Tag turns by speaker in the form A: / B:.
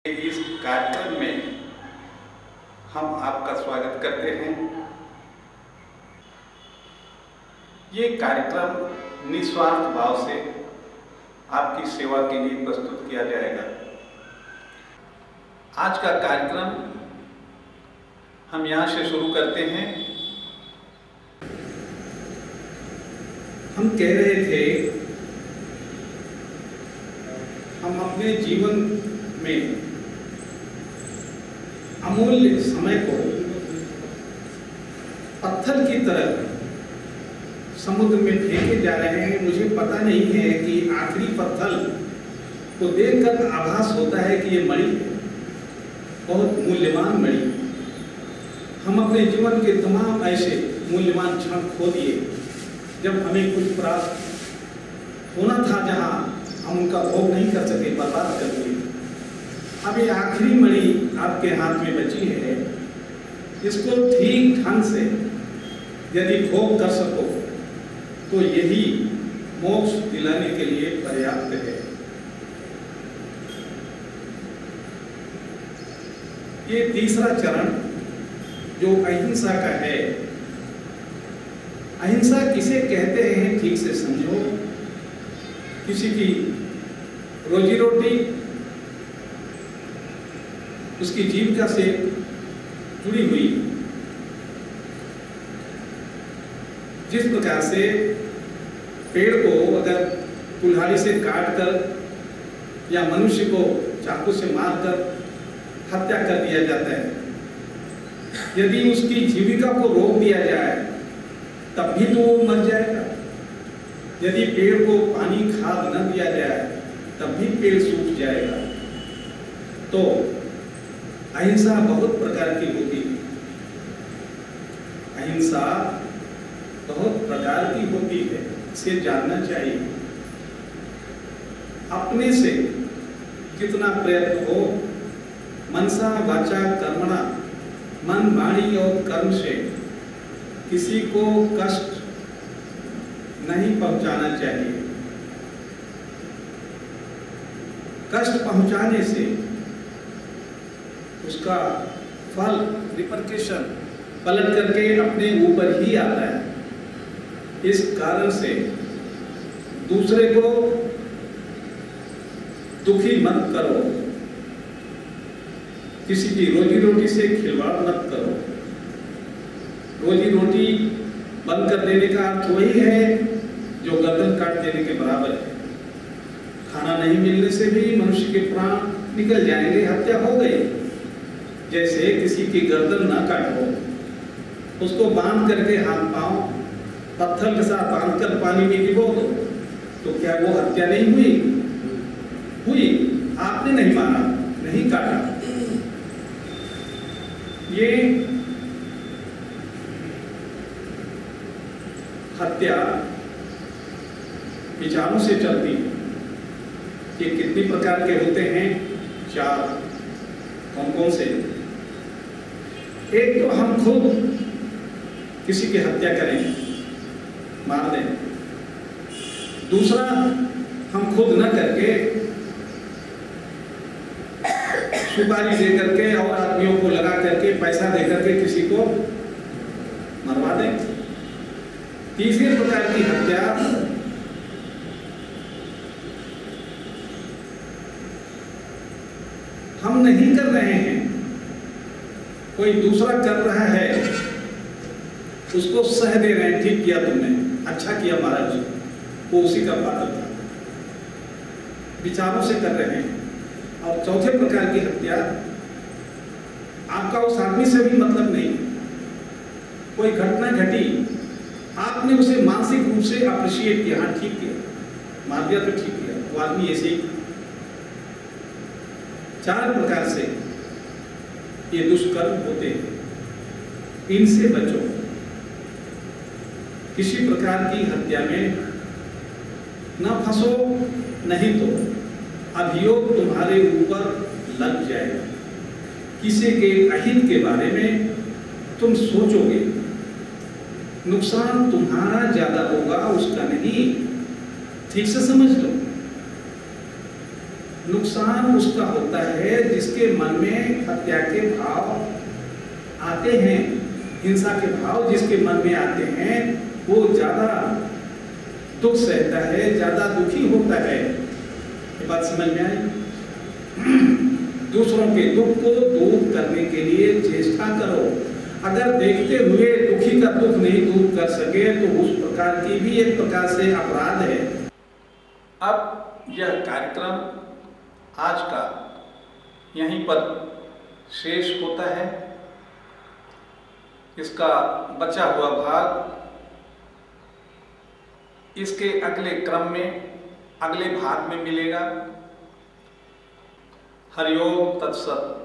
A: इस कार्यक्रम में हम आपका स्वागत करते हैं। ये कार्यक्रम निस्वार्थ भाव से आपकी सेवा के लिए प्रस्तुत किया जाएगा। आज का कार्यक्रम हम यहाँ से शुरू करते हैं। हम कह रहे थे हम अपने जीवन में अमूल्य समय को पत्थर की तरह समुद्र में फेंके जा रहे हैं। मुझे पता नहीं है कि आखिरी पत्थर को देखकर आभास होता है कि ये मणि बहुत मूल्यवान मणि। हम अपने जीवन के तमाम ऐसे मूल्यवान क्षण खो दिए जब हमें कुछ प्राप्त होना था, जहां हम उनका भोग नहीं कर सके, बर्बाद कर दिए। अब ये आखिरी मणि आपके हाथ में बची है, इसको ठीक ढंग से यदि भोग कर सको तो यही मोक्ष दिलाने के लिए पर्याप्त है। ये तीसरा चरण जो अहिंसा का है, अहिंसा किसे कहते हैं ठीक से समझो। किसी की रोजी रोटी उसकी जीविका से जुड़ी हुई, जिस प्रकार से पेड़ को अगर कुल्हाड़ी से काटकर या मनुष्य को चाकू से मारकर हत्या कर दिया जाता है, यदि उसकी जीविका को रोक दिया जाए तब भी तो वो मर जाएगा। यदि पेड़ को पानी खाद न दिया जाए तब भी पेड़ सूख जाएगा। तो अहिंसा बहुत प्रकार की होती है। अहिंसा बहुत प्रकार की होती है, इसे जानना चाहिए। अपने से जितना प्रयत्न हो, मनसा वाचा कर्मणा, मन वाणी और कर्म से किसी को कष्ट नहीं पहुंचाना चाहिए। कष्ट पहुंचाने से उसका फल, रिपरकेशन पलट करके अपने ऊपर ही आता है। इस कारण से दूसरे को दुखी मत करो, किसी की रोजी रोटी से खिलवाड़ मत करो। रोजी रोटी बंद कर देने का अर्थ वही है जो गर्दन काट देने के बराबर है। खाना नहीं मिलने से भी मनुष्य के प्राण निकल जाएंगे, हत्या हो गई। जैसे किसी की गर्दन ना काटो, उसको बांध करके हाथ पांव पत्थर के साथ बांधकर पानी में डुबो दो, तो क्या वो हत्या नहीं हुई? हुई। आपने नहीं मारा, नहीं काटा। ये हत्या विचारों से चलती है। ये कितने प्रकार के होते हैं? 4। कौन कौन से? एक तो हम खुद किसी की हत्या करें, मार दें। दूसरा, हम खुद न करके सुपारी दे करके और आदमियों को लगा करके पैसा दे करके किसी को मरवा दें। तीसरे प्रकार की हत्या हम नहीं कर रहे हैं, कोई दूसरा कर रहा है, उसको सह दे रहे हैं। ठीक किया तुमने, अच्छा किया महाराज, वो उसी का पात्र था। विचारों से कर रहे हैं। और चौथे प्रकार की हत्या, आपका उस आदमी से भी मतलब नहीं, कोई घटना घटी, आपने उसे मानसिक रूप से अप्रिशिएट किया, हाँ ठीक किया, मार दिया तो ठीक किया, वो आदमी ऐसे ही। 4 प्रकार से ये दुष्कर्म होते हैं, इनसे बचो। किसी प्रकार की हत्या में न फंसो, नहीं तो अभियोग तुम्हारे ऊपर लग जाएगा। किसी के अहित के बारे में तुम सोचोगे, नुकसान तुम्हारा ज्यादा होगा, उसका नहीं। ठीक से समझ लो। नुकसान उसका होता है जिसके मन में हत्या के भाव आते हैं, हिंसा के भाव जिसके मन में आते हैं वो ज्यादा दुख सहता है, ज्यादा दुखी होता है। ये बात समझ में आई? दूसरों के दुख को दूर करने के लिए चेष्टा करो। अगर देखते हुए दुखी का दुख नहीं दूर कर सके तो उस प्रकार की भी एक प्रकार से अपराध है। अब यह कार्यक्रम आज का यहीं पर शेष होता है। इसका बचा हुआ भाग इसके अगले क्रम में, अगले भाग में मिलेगा। हरिओम तत्सत।